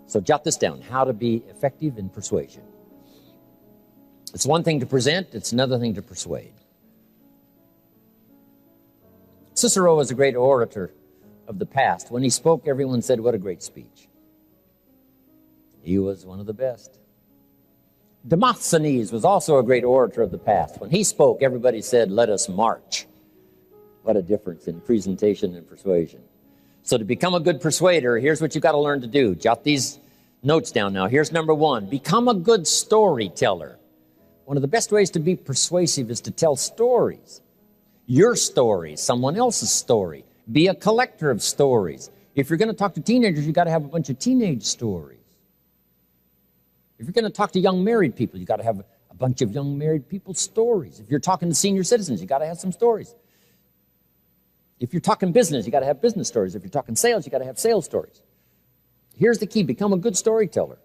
So jot this down, how to be effective in persuasion. It's one thing to present, it's another thing to persuade. Cicero was a great orator of the past. When he spoke, everyone said, what a great speech. He was one of the best. Demosthenes was also a great orator of the past. When he spoke, everybody said, let us march. What a difference in presentation and persuasion. So to become a good persuader, here's what you've got to learn to do. Jot these notes down now. Here's number one. Become a good storyteller. One of the best ways to be persuasive is to tell stories. Your story, someone else's story. Be a collector of stories. If you're going to talk to teenagers, you've got to have a bunch of teenage stories. If you're going to talk to young married people, you've got to have a bunch of young married people's stories. If you're talking to senior citizens, you've got to have some stories. If you're talking business, you've got to have business stories. If you're talking sales, you've got to have sales stories. Here's the key. Become a good storyteller.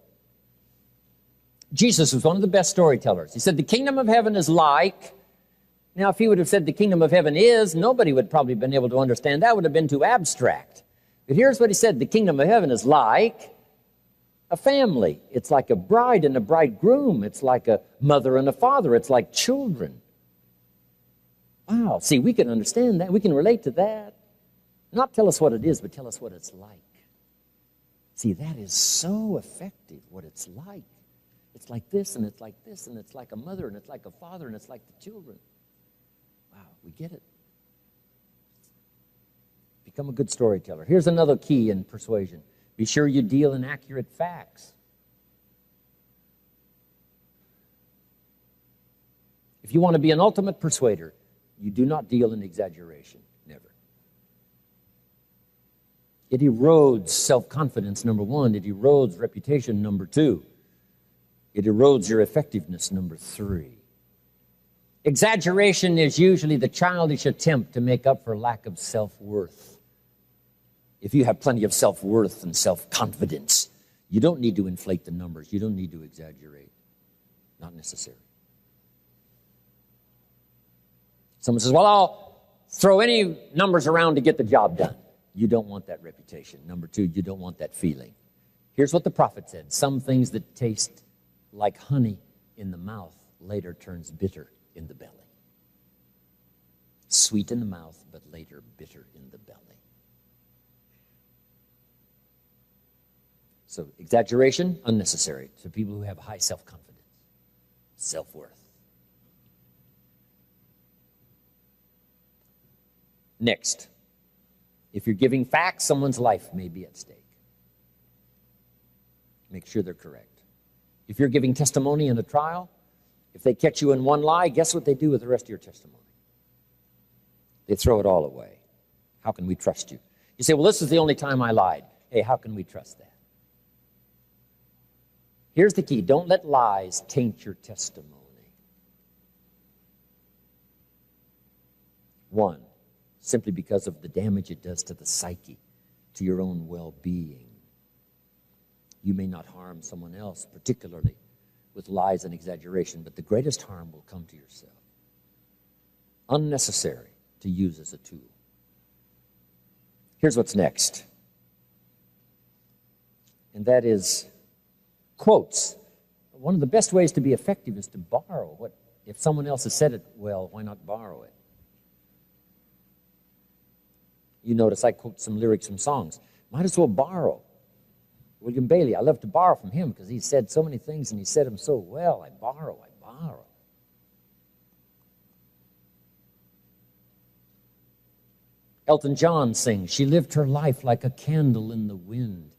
Jesus was one of the best storytellers. He said, the kingdom of heaven is like... Now, if he would have said the kingdom of heaven is, nobody would probably have been able to understand. That would have been too abstract. But here's what he said. The kingdom of heaven is like a family. It's like a bride and a bridegroom. It's like a mother and a father. It's like children. Wow. See, we can understand that. We can relate to that. Not tell us what it is, but tell us what it's like. See, that is so effective, what it's like. It's like this, and it's like this, and it's like a mother, and it's like a father, and it's like the children. Wow, we get it. Become a good storyteller. Here's another key in persuasion. Be sure you deal in accurate facts. If you want to be an ultimate persuader, you do not deal in exaggeration. Never. It erodes self-confidence, number one. It erodes reputation, number two. It erodes your effectiveness, number three. Exaggeration is usually the childish attempt to make up for lack of self-worth. If you have plenty of self-worth and self-confidence, you don't need to inflate the numbers. You don't need to exaggerate. Not necessary. Someone says, well, I'll throw any numbers around to get the job done. You don't want that reputation. Number two, you don't want that feeling. Here's what the prophet said. Some things that taste like honey in the mouth later turns bitter in the belly. Sweet in the mouth, but later bitter in the belly. So exaggeration, unnecessary to people who have high self-confidence, self-worth. Next, if you're giving facts, someone's life may be at stake. Make sure they're correct. If you're giving testimony in a trial, if they catch you in one lie, guess what they do with the rest of your testimony? They throw it all away. How can we trust you? You say, well, this is the only time I lied. Hey, how can we trust that? Here's the key. Don't let lies taint your testimony. One, simply because of the damage it does to the psyche, to your own well-being. You may not harm someone else, particularly with lies and exaggeration, but the greatest harm will come to yourself. Unnecessary to use as a tool. Here's what's next. And that is quotes. One of the best ways to be effective is to borrow. What if someone else has said it well, why not borrow it? You notice I quote some lyrics from songs. Might as well borrow. William Bailey, I love to borrow from him because he said so many things and he said them so well. I borrow. Elton John sings, she lived her life like a candle in the wind,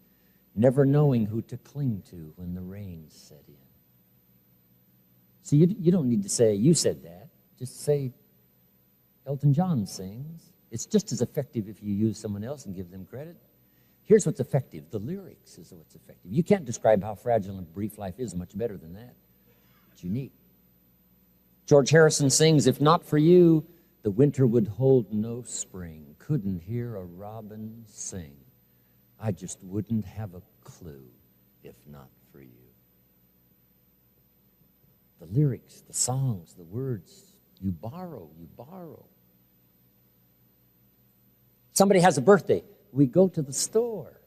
never knowing who to cling to when the rain set in. See, you don't need to say, you said that. Just say, Elton John sings. It's just as effective if you use someone else and give them credit. Here's what's effective. The lyrics is what's effective. You can't describe how fragile and brief life is much better than that. It's unique. George Harrison sings, if not for you, the winter would hold no spring. Couldn't hear a robin sing. I just wouldn't have a clue if not for you. The lyrics, the songs, the words, you borrow. Somebody has a birthday. We go to the store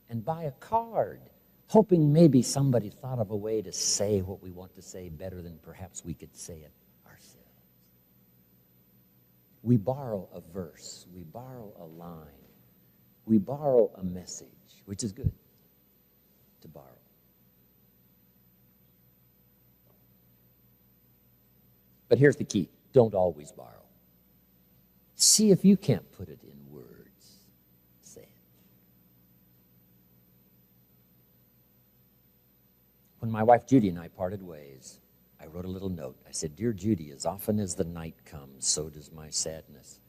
and buy a card. hoping maybe somebody thought of a way to say what we want to say better than perhaps we could say it ourselves. We borrow a verse, we borrow a line, we borrow a message, which is good to borrow. But here's the key. Don't always borrow. See if you can't put it in words. Say it. When my wife Judy and I parted ways, I wrote a little note. I said, "Dear Judy, as often as the night comes, so does my sadness.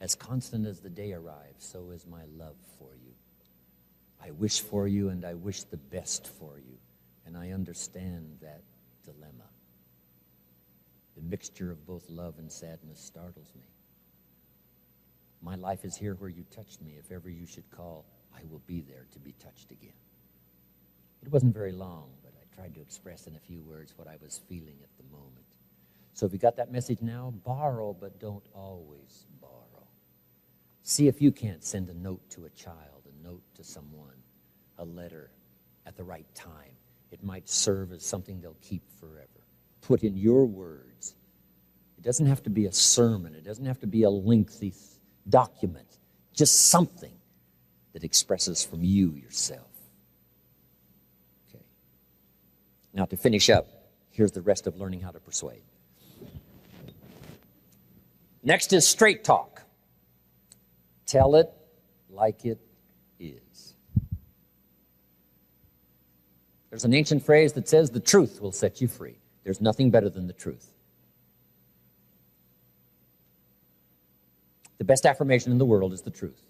As constant as the day arrives, so is my love for you. I wish for you and I wish the best for you, and I understand that dilemma. The mixture of both love and sadness startles me. My life is here where you touched me. If ever you should call, I will be there to be touched again." It wasn't very long, but I tried to express in a few words what I was feeling at the moment. So if you got that message now, borrow, but don't always borrow. See if you can't send a note to a child, a note to someone, a letter at the right time. It might serve as something they'll keep forever. Put in your words. It doesn't have to be a sermon. It doesn't have to be a lengthy document. Just something that expresses from you yourself. Okay. Now to finish up, here's the rest of learning how to persuade. Next is straight talk. Tell it like it is. There's an ancient phrase that says, "The truth will set you free." There's nothing better than the truth. The best affirmation in the world is the truth.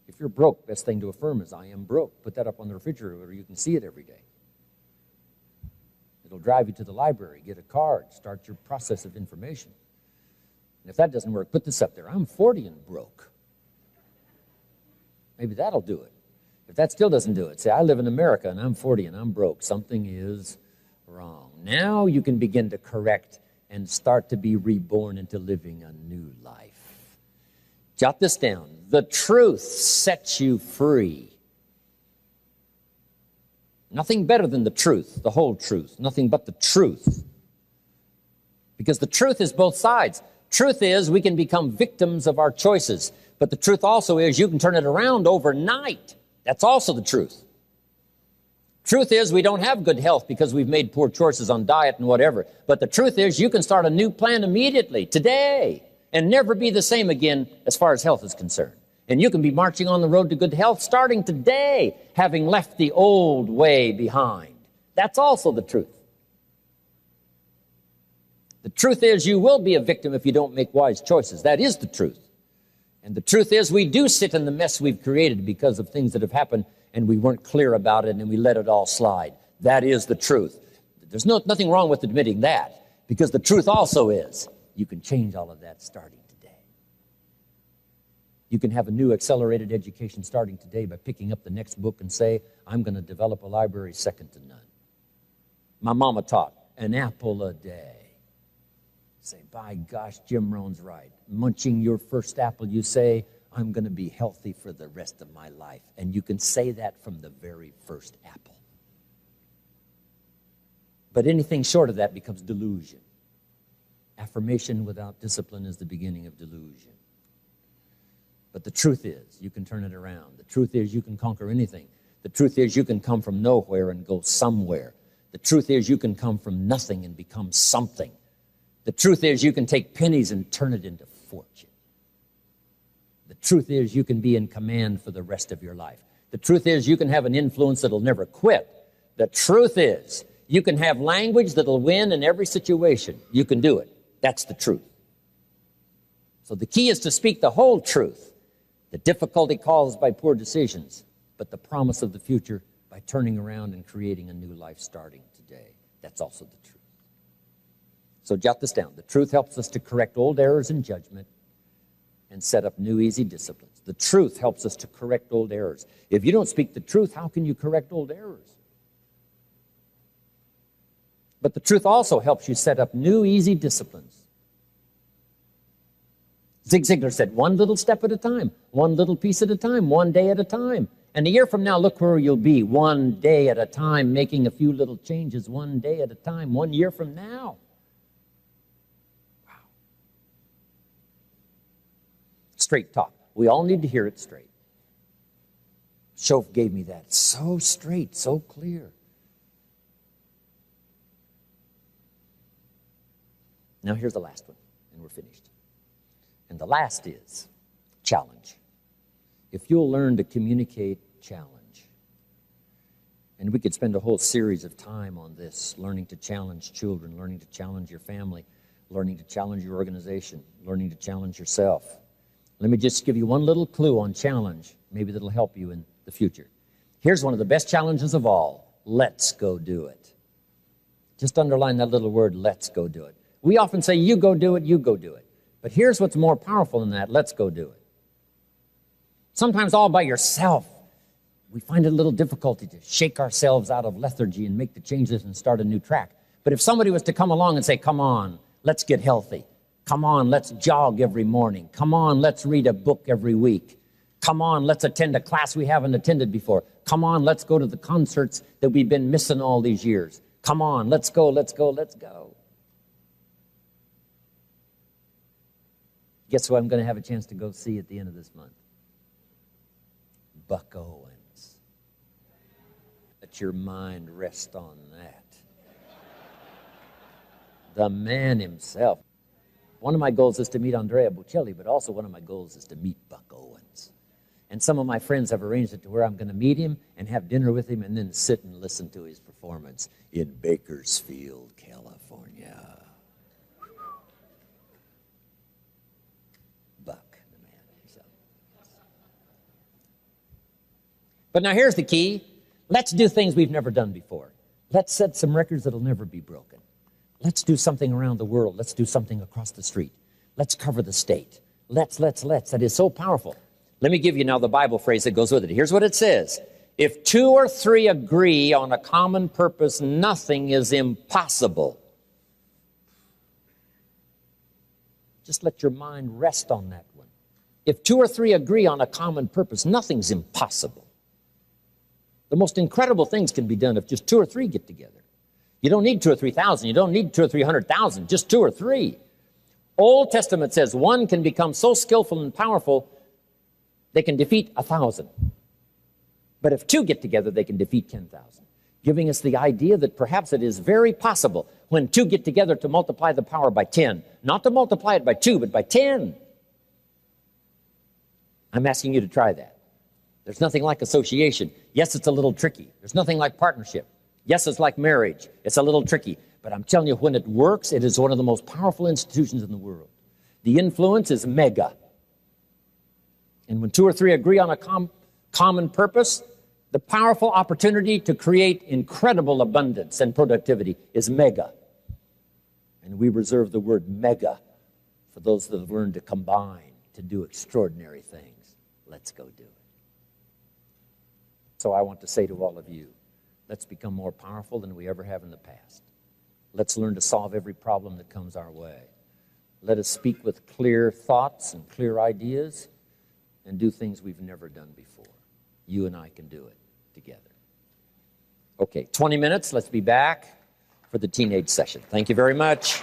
If you're broke, best thing to affirm is, "I am broke." Put that up on the refrigerator where you can see it every day. It'll drive you to the library, get a card, start your process of information. And if that doesn't work, put this up there: "I'm 40 and broke." Maybe that'll do it. If that still doesn't do it, say, "I live in America and I'm 40 and I'm broke. Something is wrong." Now you can begin to correct and start to be reborn into living a new life. Jot this down. The truth sets you free. Nothing better than the truth, the whole truth, nothing but the truth. Because the truth is both sides. Truth is we can become victims of our choices, but the truth also is you can turn it around overnight. That's also the truth. Truth is we don't have good health because we've made poor choices on diet and whatever. But the truth is you can start a new plan immediately, today, and never be the same again as far as health is concerned. And you can be marching on the road to good health starting today, having left the old way behind. That's also the truth. The truth is you will be a victim if you don't make wise choices. That is the truth. And the truth is we do sit in the mess we've created because of things that have happened and we weren't clear about it and we let it all slide. That is the truth. There's nothing wrong with admitting that, because the truth also is you can change all of that starting today. You can have a new accelerated education starting today by picking up the next book and say, "I'm going to develop a library second to none." My mama taught an apple a day. Say, "By gosh, Jim Rohn's right. Munching your first apple, you say, I'm going to be healthy for the rest of my life." And you can say that from the very first apple. But anything short of that becomes delusion. Affirmation without discipline is the beginning of delusion. But the truth is, you can turn it around. The truth is, you can conquer anything. The truth is, you can come from nowhere and go somewhere. The truth is, you can come from nothing and become something. The truth is, you can take pennies and turn it into fortune. The truth is, you can be in command for the rest of your life. The truth is, you can have an influence that'll never quit. The truth is, you can have language that'll win in every situation. You can do it. That's the truth. So the key is to speak the whole truth. The difficulty caused by poor decisions, but the promise of the future by turning around and creating a new life starting today. That's also the truth. So jot this down. The truth helps us to correct old errors in judgment and set up new easy disciplines. The truth helps us to correct old errors. If you don't speak the truth, how can you correct old errors? But the truth also helps you set up new easy disciplines. Zig Ziglar said, one little step at a time, one little piece at a time, one day at a time. And a year from now, look where you'll be, one day at a time, making a few little changes, one day at a time, 1 year from now. Wow. Straight talk. We all need to hear it straight. Shof gave me that. So straight, so clear. Now here's the last one, and we're finished. And the last is challenge. If you'll learn to communicate challenge, and we could spend a whole series of time on this, learning to challenge children, learning to challenge your family, learning to challenge your organization, learning to challenge yourself. Let me just give you one little clue on challenge. Maybe that'll help you in the future. Here's one of the best challenges of all. Let's go do it. Just underline that little word, let's go do it. We often say, you go do it, you go do it. But here's what's more powerful than that, let's go do it. Sometimes all by yourself, we find it a little difficulty to shake ourselves out of lethargy and make the changes and start a new track. But if somebody was to come along and say, come on, let's get healthy. Come on, let's jog every morning. Come on, let's read a book every week. Come on, let's attend a class we haven't attended before. Come on, let's go to the concerts that we've been missing all these years. Come on, let's go, let's go, let's go. Guess who I'm going to have a chance to go see at the end of this month? Buck Owens. Let your mind rest on that. The man himself. One of my goals is to meet Andrea Bocelli, but also one of my goals is to meet Buck Owens. And some of my friends have arranged it to where I'm going to meet him and have dinner with him and then sit and listen to his performance in Bakersfield, California. Buck, the man himself. But now here's the key. Let's do things we've never done before. Let's set some records that'll never be broken. Let's do something around the world. Let's do something across the street. Let's cover the state. Let's. That is so powerful. Let me give you now the Bible phrase that goes with it. Here's what it says. If 2 or 3 agree on a common purpose, nothing is impossible. Just let your mind rest on that one. If 2 or 3 agree on a common purpose, nothing's impossible. The most incredible things can be done if just 2 or 3 get together. You don't need 2 or 3,000. You don't need 2 or 300,000. Just 2 or 3. Old Testament says one can become so skillful and powerful they can defeat 1,000. But if 2 get together, they can defeat 10,000. Giving us the idea that perhaps it is very possible when 2 get together to multiply the power by 10. Not to multiply it by 2, but by 10. I'm asking you to try that. There's nothing like association. Yes, it's a little tricky. There's nothing like partnership. Yes, it's like marriage. It's a little tricky. But I'm telling you, when it works, it is one of the most powerful institutions in the world. The influence is mega. And when 2 or 3 agree on a common purpose, the powerful opportunity to create incredible abundance and productivity is mega. And we reserve the word mega for those that have learned to combine to do extraordinary things. Let's go do it. So I want to say to all of you, let's become more powerful than we ever have in the past. Let's learn to solve every problem that comes our way. Let us speak with clear thoughts and clear ideas and do things we've never done before. You and I can do it together. Okay, 20 minutes. Let's be back for the teenage session. Thank you very much.